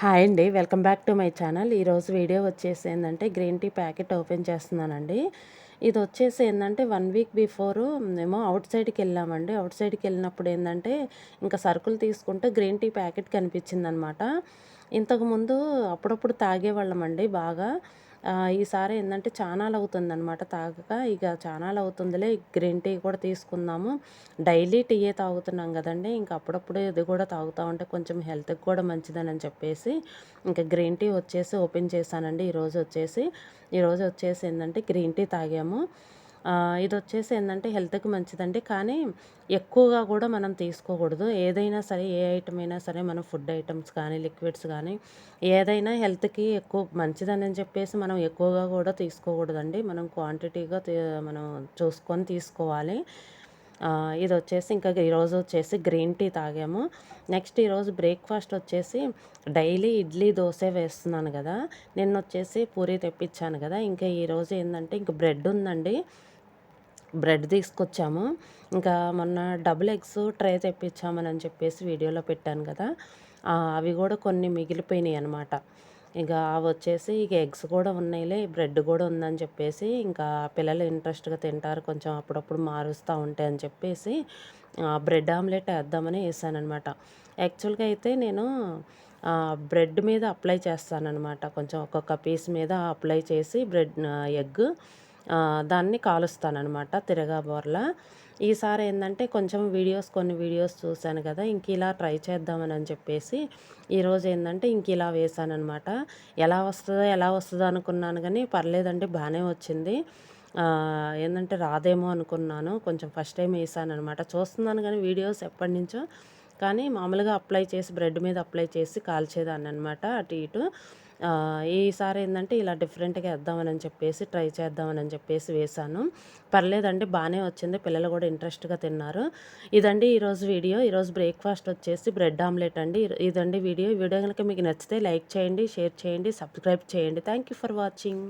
Hi అండి. Welcome back to my channel. ఈరోజు video వచ్చేసి ఏందంటే గ్రీన్ టీ ప్యాకెట్ ఓపెన్ చేస్తున్నానండి. ఇది వచ్చేసి ఏందంటే 1 వీక్ బిఫోరు మేము ఔట్ సైడ్‌కెళ్ళామండి. ఔట్ సైడ్‌కెళ్ళినప్పుడు ఏందంటే ఇంకా సరుకులు తీసుకుంటే గ్రీన్ టీ ప్యాకెట్ కనిపించిందనమాట. ఇంతకుముందు అప్పుడప్పుడు తాగేవాళ్ళమండి బాగా. ఈసారి ఏందంటే చానాలవుతుందనమాట తాగక. ఇక చానాలవుతుందిలే గ్రీన్ టీ కూడా తీసుకుందాము. డైలీ టీయే తాగుతున్నాం గదండీ! ఇంక అప్పుడప్పుడు ఇది గూడా తాగుతా ఉంటే కొంచెం హెల్త్‌కి కూడా మంచిదనని చెప్పేసి, ఇంక గ్రీన్ టీ వచ్చేసి ఓపెన్ చేశానండి ఈరోజొచ్చేసి ఏందంటే గ్రీన్ టీ తాగాము. ఇదొచ్చేసి ఏందంటే హెల్త్‌కి మంచిదండి. కానీ ఎక్కువగా గూడా మనం తీసుకోకూడదు. ఏదైనా సరే, ఏ ఐటెమ్ అయినా సరే మనం ఫుడ్ ఐటెమ్స్ కానీ, లిక్విడ్స్ గానీ ఏదైనా హెల్త్‌కి ఎక్కువ మంచిదని చెప్పేసి మనం ఎక్కువగా గూడా తీసుకోకూడదండి. మనం క్వాంటిటీగా మనం చూసుకొని తీసుకోవాలి. ఇదొచ్చేసి ఇంకా ఈరోజొచ్చేసి గ్రీన్ టీ తాగాము. నెక్స్ట్ ఈరోజు బ్రేక్‌ఫాస్ట్ వచ్చేసి డైలీ ఇడ్లీ, దోసే వేస్తున్నాను గదా! నిన్నొచ్చేసి పూరి తెప్పిచ్చాను గదా! ఇంకా ఈరోజు ఏందంటే ఇంక బ్రెడ్ ఉందండి. బ్రెడ్ తీసుకొచ్చాము. ఇంకా మొన్న డబుల్ ఎగ్స్ ట్రే తెప్పించామని చెప్పేసి వీడియోలో పెట్టాను కదా! అవి గూడా కొన్ని మిగిలిపోయినాయనమాట. ఇక అవొచ్చేసి ఇక ఎగ్స్ కూడా ఉన్నాయిలే, బ్రెడ్ గూడా ఉందని చెప్పేసి ఇంకా పిల్లలు ఇంట్రెస్ట్‌గా తింటారు కొంచెం అప్పుడప్పుడు మారుస్తా ఉంటే అని చెప్పేసి బ్రెడ్ ఆమ్లెట్ ఏద్దామని ఏసాననమాట. యాక్చువల్‌గా అయితే నేను బ్రెడ్ మీద అప్లై చేస్తాననమాట. కొంచెం ఒక్కొక్క పీస్ మీద అప్లై చేసి ఎగ్ దాన్ని కాలుస్తాననమాట తిరగబోర్లా. ఈసారి ఏందంటే కొంచెం కొన్ని వీడియోస్ చూశాను గదా! ఇలా ట్రై చేద్దామని చెప్పేసి ఈరోజు ఏందంటే ఇలా వేశాననమాట. ఎలా వస్తదో అనుకున్నాను గానీ పర్లేదండి బానే వచ్చింది. ఏందంటే రాదేమో అనుకున్నాను. కొంచెం ఫస్ట్ టైమ్ ఏసాననమాట. చూస్తున్నాను గానీ వీడియోస్ ఎప్పటినుంచో. కానీ మామూలుగా అప్లై చేసి బ్రెడ్ మీద అప్లై చేసి కాల్చేదాన్ననమాట అటు ఇటు. ఈసారి ఏందంటే ఇలా డిఫరెంట్‌గా ఏద్దామని చెప్పేసి ట్రై చేద్దామని చెప్పేసి వేశాను. పర్లేదండి బానే వచ్చింది. పిల్లలు గూడా ఇంట్రెస్ట్‌గా తిన్నారు. ఇదండి ఈరోజు వీడియో. ఈరోజు బ్రేక్‌ఫాస్ట్ వచ్చేసి బ్రెడ్ ఆమ్లెట్ అండి. ఇదండి వీడియో. ఈ వీడియో గనుక మీకు నచ్చితే లైక్ చేయండి, షేర్ చేయండి, సబ్స్క్రైబ్ చేయండి. Thank you for watching.